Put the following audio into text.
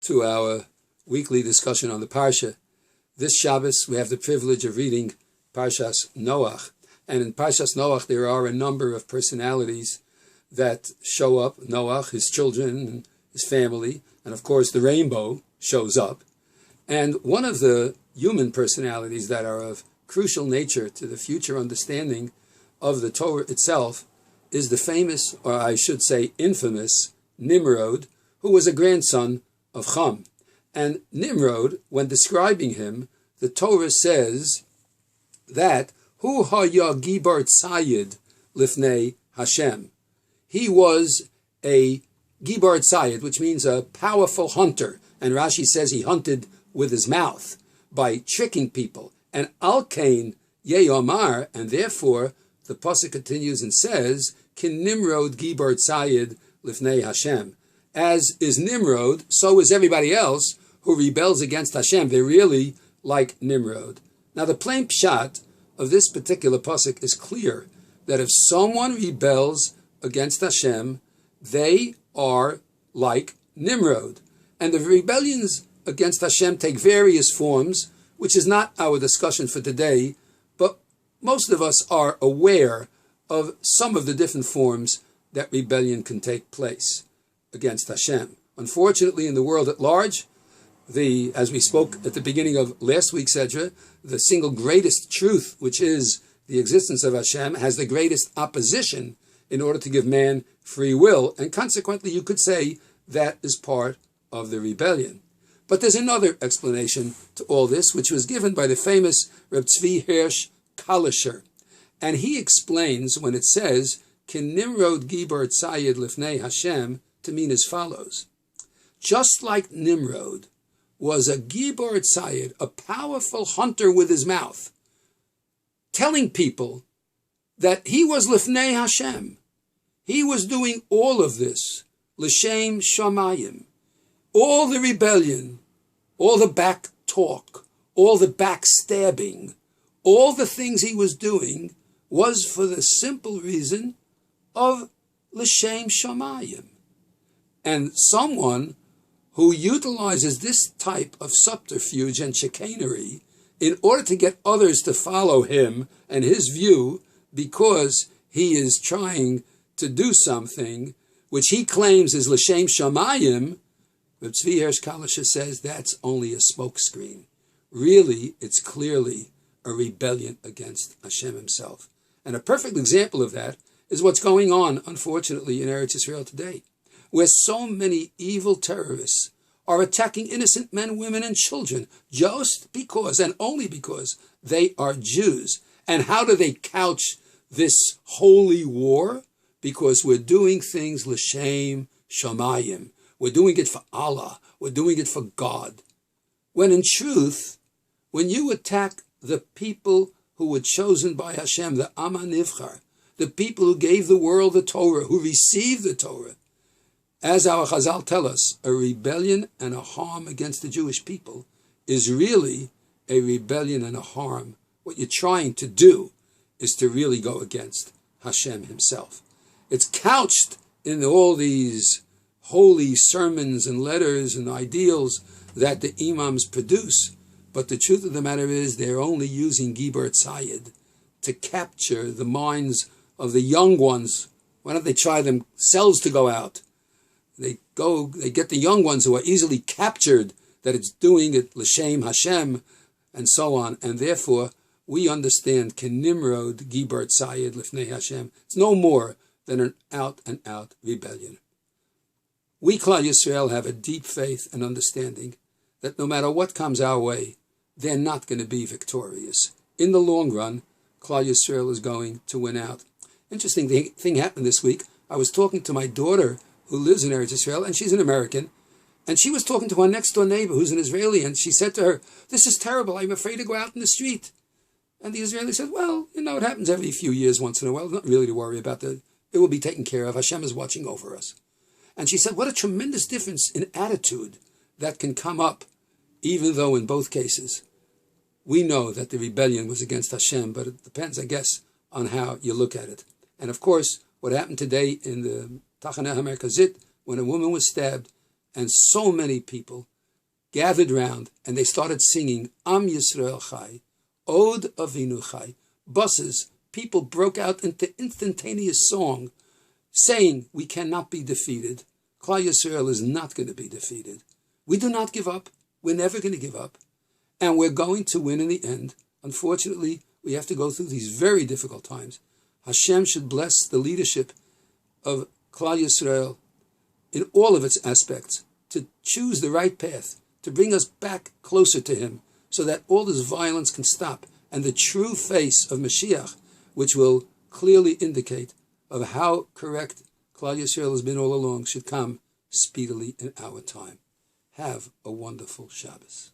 to our weekly discussion on the Parsha. This Shabbos, we have the privilege of reading Parshas Noach. And in Parshas Noach, there are a number of personalities that show up. Noach, his children, his family, and of course the rainbow shows up. And one of the human personalities that are of crucial nature to the future understanding of the Torah itself is the famous, or I should say infamous, Nimrod, who was a grandson of Cham. And Nimrod, when describing him, the Torah says that Hu haya gibar tzayid lifnei Hashem. He was a gibar tzayid, which means a powerful hunter. And Rashi says he hunted with his mouth by tricking people. And Al-Kain Yeyomar, and therefore the pasuk continues and says, Kin Nimrod gibar tzayid lifnei Hashem. As is Nimrod, so is everybody else who rebels against Hashem. They're really like Nimrod. Now the plain pshat of this particular pasuk is clear, that if someone rebels against Hashem, they are like Nimrod. And the rebellions against Hashem take various forms, which is not our discussion for today, but most of us are aware of some of the different forms that rebellion can take place against Hashem. Unfortunately, in the world at large, as we spoke at the beginning of last week's Sedra, the single greatest truth, which is the existence of Hashem, has the greatest opposition in order to give man free will, and consequently you could say that is part of the rebellion. But there's another explanation to all this, which was given by the famous Reb Tzvi Hirsch Kalischer. And he explains when it says, Kin Nimrod gibar tzayid lifnei Hashem, to mean as follows. Just like Nimrod was a gibar tzayid, a powerful hunter with his mouth, telling people that he was lifnei Hashem. He was doing all of this, l'shem shamayim. All the rebellion, all the back talk, all the backstabbing, all the things he was doing was for the simple reason of l'shem shamayim. And someone who utilizes this type of subterfuge and chicanery in order to get others to follow him and his view because he is trying to do something which he claims is l'shem shamayim, Reb Tzvi Hirsch Kalischer says that's only a smokescreen. Really, it's clearly a rebellion against Hashem himself. And a perfect example of that is what's going on, unfortunately, in Eretz Israel today, where so many evil terrorists are attacking innocent men, women, and children just because, and only because, they are Jews. And how do they couch this holy war? Because we're doing things l'shem shamayim. We're doing it for Allah. We're doing it for God. When in truth, when you attack the people who were chosen by Hashem, the Am HaNivchar, the people who gave the world the Torah, who received the Torah, as our Chazal tell us, a rebellion and a harm against the Jewish people is really a rebellion and a harm. What you're trying to do is to really go against Hashem himself. It's couched in all these holy sermons and letters and ideals that the imams produce. But the truth of the matter is they're only using gibar tzayid to capture the minds of the young ones. Why don't they try themselves to go out? They get the young ones who are easily captured that it's doing it l'shem Hashem and so on. And therefore, we understand Ken Nimrod gibar tzayid lifnei Hashem. It's no more than an out-and-out rebellion. We, Klal Yisrael, have a deep faith and understanding that no matter what comes our way, they're not going to be victorious. In the long run, Klal Yisrael is going to win out. Interesting thing happened this week. I was talking to my daughter who lives in Eretz Israel, and she's an American, and she was talking to her next-door neighbor who's an Israeli, and she said to her, "This is terrible. I'm afraid to go out in the street." And the Israeli said, "Well, it happens every few years, once in a while. Not really to worry about. It will be taken care of. Hashem is watching over us." And she said, what a tremendous difference in attitude that can come up, even though in both cases we know that the rebellion was against Hashem, but it depends, I guess, on how you look at it. And of course, what happened today in the Tachaneh HaMerkazit, when a woman was stabbed, and so many people gathered round and they started singing Am Yisrael Chai, Od Avinu Chai. Buses, people broke out into instantaneous song, saying, we cannot be defeated. Klal Yisrael is not going to be defeated. We do not give up. We're never going to give up. And we're going to win in the end. Unfortunately, we have to go through these very difficult times. Hashem should bless the leadership of Klal Yisrael in all of its aspects, to choose the right path, to bring us back closer to Him, so that all this violence can stop, and the true face of Mashiach, which will clearly indicate of how correct Klal Yisrael has been all along, should come speedily in our time. Have a wonderful Shabbos.